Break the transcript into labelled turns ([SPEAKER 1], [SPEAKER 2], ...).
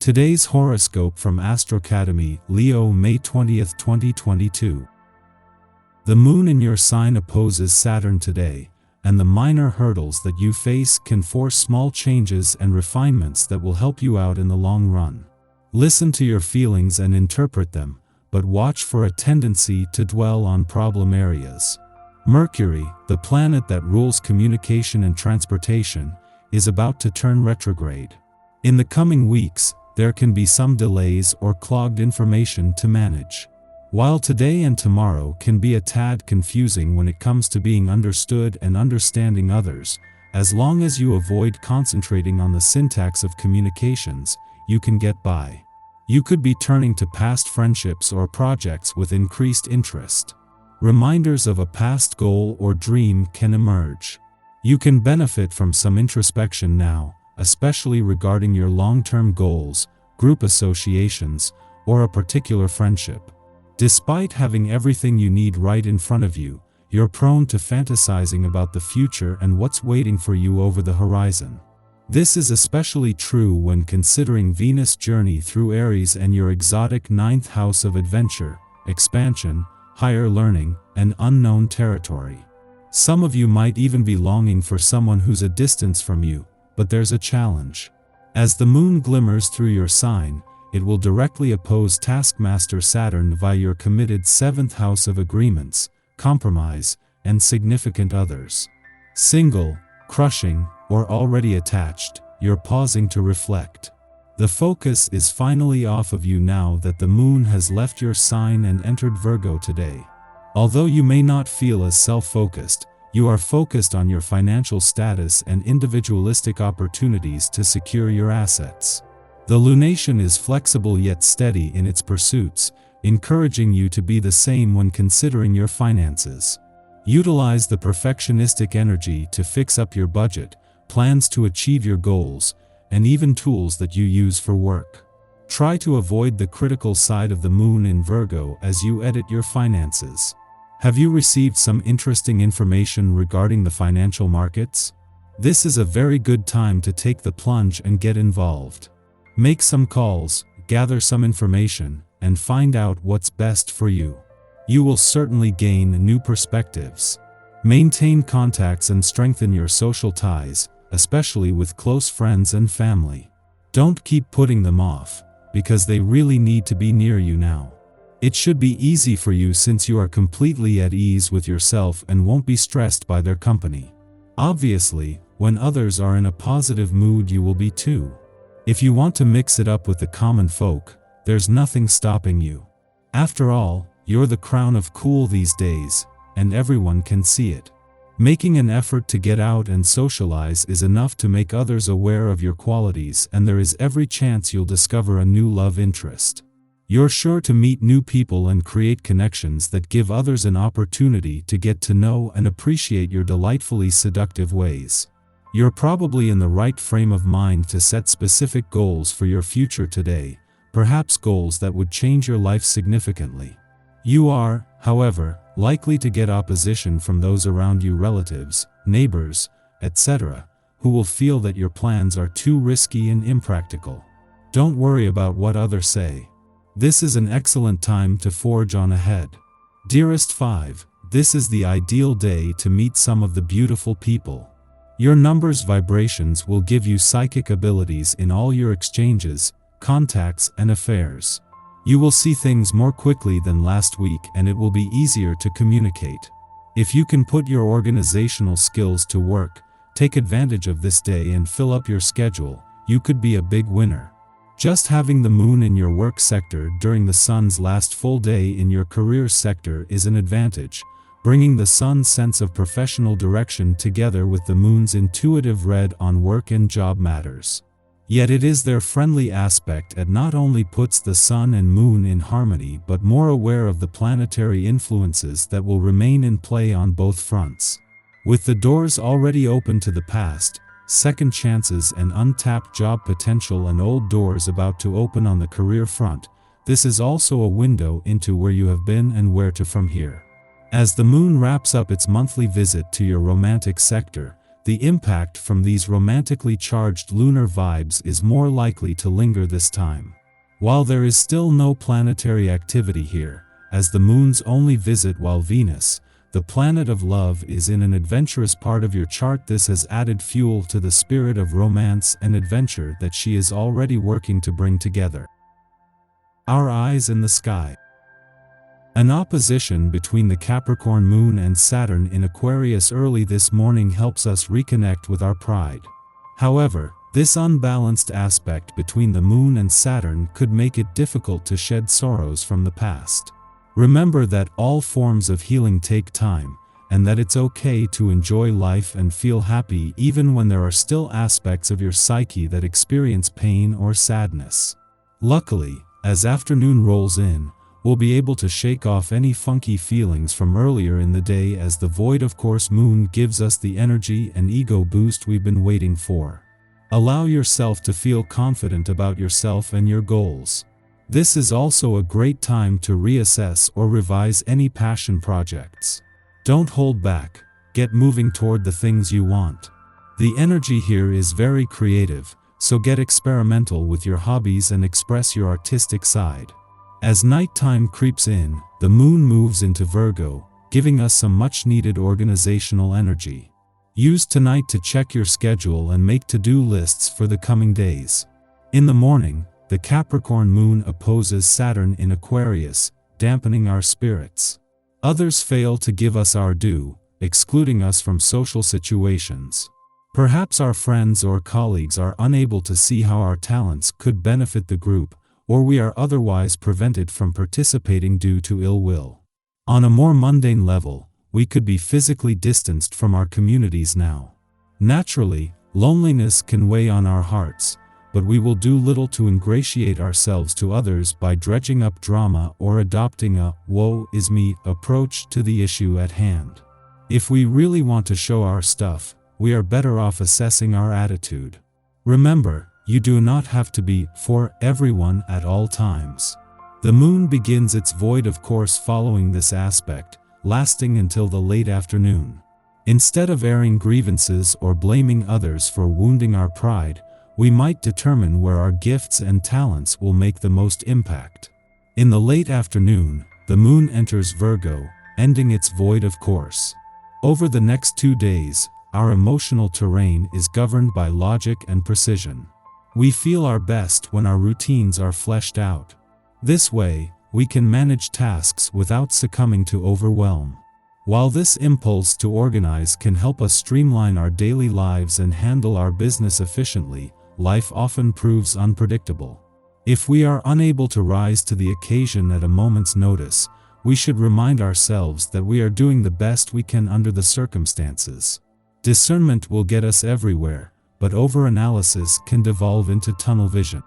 [SPEAKER 1] Today's horoscope from Astrocademy Leo May 20th, 2022. The moon in your sign opposes Saturn today, and the minor hurdles that you face can force small changes and refinements that will help you out in the long run. Listen to your feelings and interpret them, but watch for a tendency to dwell on problem areas. Mercury, the planet that rules communication and transportation, is about to turn retrograde. In the coming weeks, there can be some delays or clogged information to manage. While today and tomorrow can be a tad confusing when it comes to being understood and understanding others, as long as you avoid concentrating on the syntax of communications, you can get by. You could be turning to past friendships or projects with increased interest. Reminders of a past goal or dream can emerge. You can benefit from some introspection now, especially regarding your long-term goals, group associations, or a particular friendship. Despite having everything you need right in front of you, you're prone to fantasizing about the future and what's waiting for you over the horizon. This is especially true when considering Venus' journey through Aries and your exotic ninth house of adventure, expansion, higher learning, and unknown territory. Some of you might even be longing for someone who's a distance from you, but there's a challenge. As the moon glimmers through your sign, it will directly oppose taskmaster Saturn via your committed 7th house of agreements, compromise, and significant others. Single, crushing, or already attached, you're pausing to reflect. The focus is finally off of you now that the moon has left your sign and entered Virgo today. Although you may not feel as self-focused, you are focused on your financial status and individualistic opportunities to secure your assets. The lunation is flexible yet steady in its pursuits, encouraging you to be the same when considering your finances. Utilize the perfectionistic energy to fix up your budget, plans to achieve your goals, and even tools that you use for work. Try to avoid the critical side of the moon in Virgo as you edit your finances. Have you received some interesting information regarding the financial markets? This is a very good time to take the plunge and get involved. Make some calls, gather some information, and find out what's best for you. You will certainly gain new perspectives. Maintain contacts and strengthen your social ties, especially with close friends and family. Don't keep putting them off, because they really need to be near you now. It should be easy for you since you are completely at ease with yourself and won't be stressed by their company. Obviously, when others are in a positive mood, you will be too. If you want to mix it up with the common folk, there's nothing stopping you. After all, you're the crown of cool these days, and everyone can see it. Making an effort to get out and socialize is enough to make others aware of your qualities, and there is every chance you'll discover a new love interest. You're sure to meet new people and create connections that give others an opportunity to get to know and appreciate your delightfully seductive ways. You're probably in the right frame of mind to set specific goals for your future today, perhaps goals that would change your life significantly. You are, however, likely to get opposition from those around you, relatives, neighbors, etc., who will feel that your plans are too risky and impractical. Don't worry about what others say. This is an excellent time to forge on ahead. Dearest 5, this is the ideal day to meet some of the beautiful people. Your number's vibrations will give you psychic abilities in all your exchanges, contacts, and affairs. You will see things more quickly than last week, and it will be easier to communicate. If you can put your organizational skills to work, take advantage of this day and fill up your schedule, you could be a big winner. Just having the moon in your work sector during the sun's last full day in your career sector is an advantage, bringing the sun's sense of professional direction together with the moon's intuitive read on work and job matters. Yet it is their friendly aspect that not only puts the sun and moon in harmony but more aware of the planetary influences that will remain in play on both fronts. With the doors already open to the past, second chances, and untapped job potential, and old doors about to open on the career front, this is also a window into where you have been and where to from here. As the moon wraps up its monthly visit to your romantic sector, the impact from these romantically charged lunar vibes is more likely to linger this time. While there is still no planetary activity here, as the moon's only visit while Venus, the planet of love, is in an adventurous part of your chart, this has added fuel to the spirit of romance and adventure that she is already working to bring together. Our eyes in the sky. An opposition between the Capricorn moon and Saturn in Aquarius early this morning helps us reconnect with our pride. However, this unbalanced aspect between the moon and Saturn could make it difficult to shed sorrows from the past. Remember that all forms of healing take time, and that it's okay to enjoy life and feel happy even when there are still aspects of your psyche that experience pain or sadness. Luckily, as afternoon rolls in, we'll be able to shake off any funky feelings from earlier in the day, as the void of course moon gives us the energy and ego boost we've been waiting for. Allow yourself to feel confident about yourself and your goals. This is also a great time to reassess or revise any passion projects. Don't hold back, get moving toward the things you want. The energy here is very creative, so get experimental with your hobbies and express your artistic side. As nighttime creeps in, the moon moves into Virgo, giving us some much-needed organizational energy. Use tonight to check your schedule and make to-do lists for the coming days. In the morning, the Capricorn moon opposes Saturn in Aquarius, dampening our spirits. Others fail to give us our due, excluding us from social situations. Perhaps our friends or colleagues are unable to see how our talents could benefit the group, or we are otherwise prevented from participating due to ill will. On a more mundane level, we could be physically distanced from our communities now. Naturally, loneliness can weigh on our hearts, but we will do little to ingratiate ourselves to others by dredging up drama or adopting a "woe is me" approach to the issue at hand. If we really want to show our stuff, we are better off assessing our attitude. Remember, you do not have to be for everyone at all times. The moon begins its void of course following this aspect, lasting until the late afternoon. Instead of airing grievances or blaming others for wounding our pride, we might determine where our gifts and talents will make the most impact. In the late afternoon, the moon enters Virgo, ending its void of course. Over the next 2 days, our emotional terrain is governed by logic and precision. We feel our best when our routines are fleshed out. This way, we can manage tasks without succumbing to overwhelm. While this impulse to organize can help us streamline our daily lives and handle our business efficiently, life often proves unpredictable. If we are unable to rise to the occasion at a moment's notice, we should remind ourselves that we are doing the best we can under the circumstances. Discernment will get us everywhere, but overanalysis can devolve into tunnel vision.